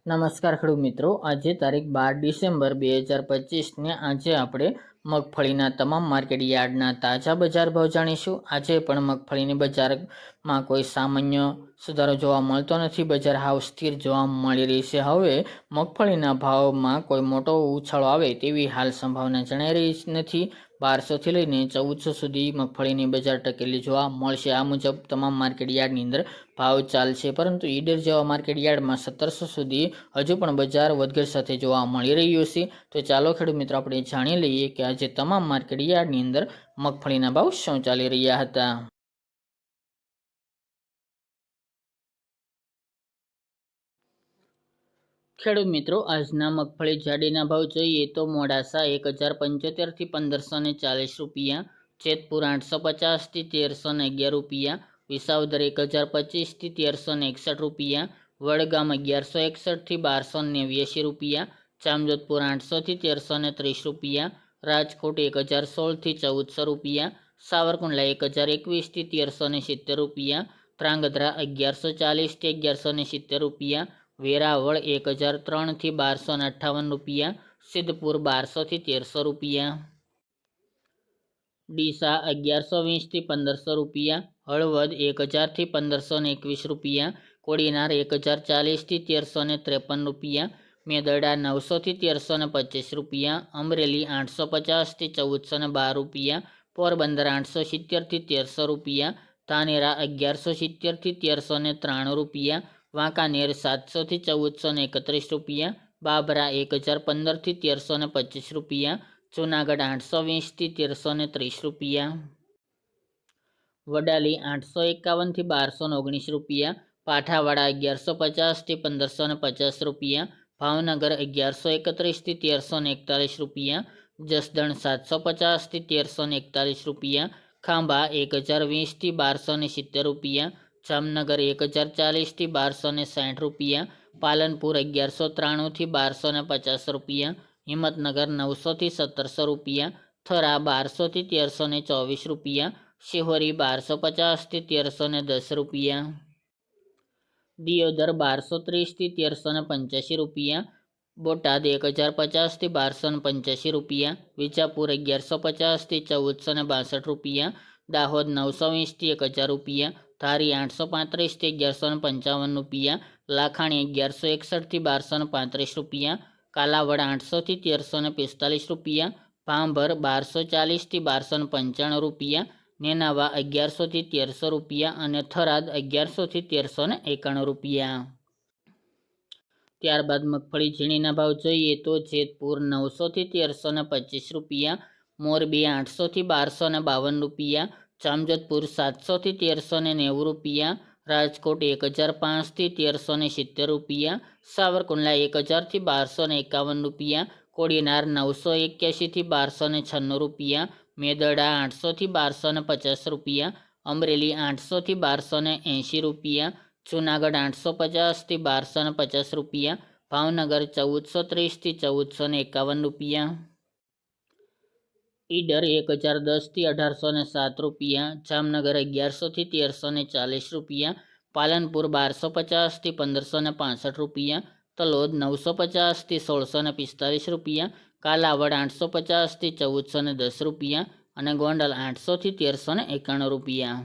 નમસ્કાર ખેડૂત મિત્રો, આજે તારીખ 12 ડિસેમ્બર 2025 ને આજે આપણે મગફળીના તમામ માર્કેટ યાર્ડના તાજા બજાર ભાવ જાણીશું। આજે પણ મગફળીની બજારમાં કોઈ સામાન્ય સુધારો જોવા મળતો નથી, બજાર હાવ સ્થિર જોવા મળી રહી છે। હવે મગફળીના ભાવમાં કોઈ મોટો ઉછાળો આવે તેવી હાલ સંભાવના જણાઈ રહી નથી। 1200 થી લઈને 1400 સુધી મગફળીની બજાર ટકેલી જોવા મળશે। આ મુજબ તમામ માર્કેટ યાર્ડની અંદર ભાવ ચાલશે, પરંતુ ઈડર જેવા માર્કેટ યાર્ડમાં 1700 સુધી હજુ પણ બજાર વધઘટ સાથે જોવા મળી રહ્યું છે। તો ચાલો ખેડૂત મિત્રો આપણે જાણી લઈએ કે આજે તમામ માર્કેટ યાર્ડની અંદર મગફળીના ભાવ શું ચાલી રહ્યા હતા। ખેડૂત મિત્રો, આજના મગફળી જાડીના ભાવ જોઈએ તો મોડાસા 1075 થી 1540 રૂપિયા, જેતપુર 850 થી 1311 રૂપિયા, વિસાવદર 1025 થી 1361 રૂપિયા, વડગામ 1161 થી 1289 રૂપિયા, જામજોધપુર 800 થી 1330 રૂપિયા, રાજકોટ 1016 થી 1400 રૂપિયા, સાવરકુંડલા 1021 થી 1370 રૂપિયા, ધ્રાંગધ્રા 1140 થી 1170 રૂપિયા, વેરાવળ 1003 થી 1258 રૂપિયા, સિદ્ધપુર 1200 થી 1300 રૂપિયા, ડીસા 1120 થી 1500 રૂપિયા, હળવદ 1000 થી 1521 રૂપિયા, કોડીનાર 1040 થી 1353 રૂપિયા, મેદરડા 900 થી 1325 રૂપિયા, અમરેલી 850 થી 1412 રૂપિયા, પોરબંદર 870 થી 1300 રૂપિયા, ધાનેરા 1170 થી 1393 રૂપિયા, વાંકાનેર 700 થી 1431 રૂપિયા, બાબરા 1015 થી 1325 રૂપિયા, જૂનાગઢ 820 થી 1330 રૂપિયા, વડાલી 851 થી 1219 રૂપિયા, પાઠાવાડા 1150 થી 1550 રૂપિયા, ભાવનગર 1131 થી 1341 રૂપિયા, જસદણ 750 થી 1341 રૂપિયા, ખાંભા 1020 થી 1270 રૂપિયા, જામનગર 1040 થી 1260 રૂપિયા, પાલનપુર 1193 થી 1250 રૂપિયા, હિંમતનગર 900 થી 1700 રૂપિયા, થરા 1200 થી 1324 રૂપિયા, શિહોરી 1250 થી 1310 રૂપિયા, દિયોદર 1230 થી 1385 રૂપિયા, બોટાદ 1050 થી 1285 રૂપિયા, વિજાપુર 1150 થી 1462 રૂપિયા, દાહોદ 920 થી 1000 રૂપિયા, ધારી 835 થી 1155 રૂપિયા, લાખાણી 1161 થી 1235 રૂપિયા, કાલાવડ 800 થી 1345 રૂપિયા, ભાંભર 1240 થી 1295 રૂપિયા, નેનાવા 1100 થી 1300 રૂપિયા અને થરાદ 1100 થી 1391 રૂપિયા। ત્યારબાદ મગફળી ઝીણીના ભાવ જોઈએ તો જેતપુર 900 થી 1325 રૂપિયા, મોરબી 800 થી 1252 રૂપિયા, જામજોધપુર 700 થી 1390 રૂપિયા, રાજકોટ 1005 થી 1370 રૂપિયા, સાવરકુંડલા 1000 થી 1251 રૂપિયા, કોડીનાર 981 થી 1296 રૂપિયા, મેદરડા 800 થી 1250 રૂપિયા, અમરેલી 800 થી 1280 રૂપિયા, જૂનાગઢ 850 થી 1250 રૂપિયા, ભાવનગર 1430 થી 1451 રૂપિયા, ઈડર 1010 થી 1807 રૂપિયા, જામનગર 1100 થી 1340 રૂપિયા, પાલનપુર 1250 થી 1565 રૂપિયા, તલોદ 950 થી 1645 રૂપિયા, કાલાવડ 850 થી 1410 રૂપિયા અને ગોંડલ 800 થી 1391 રૂપિયા।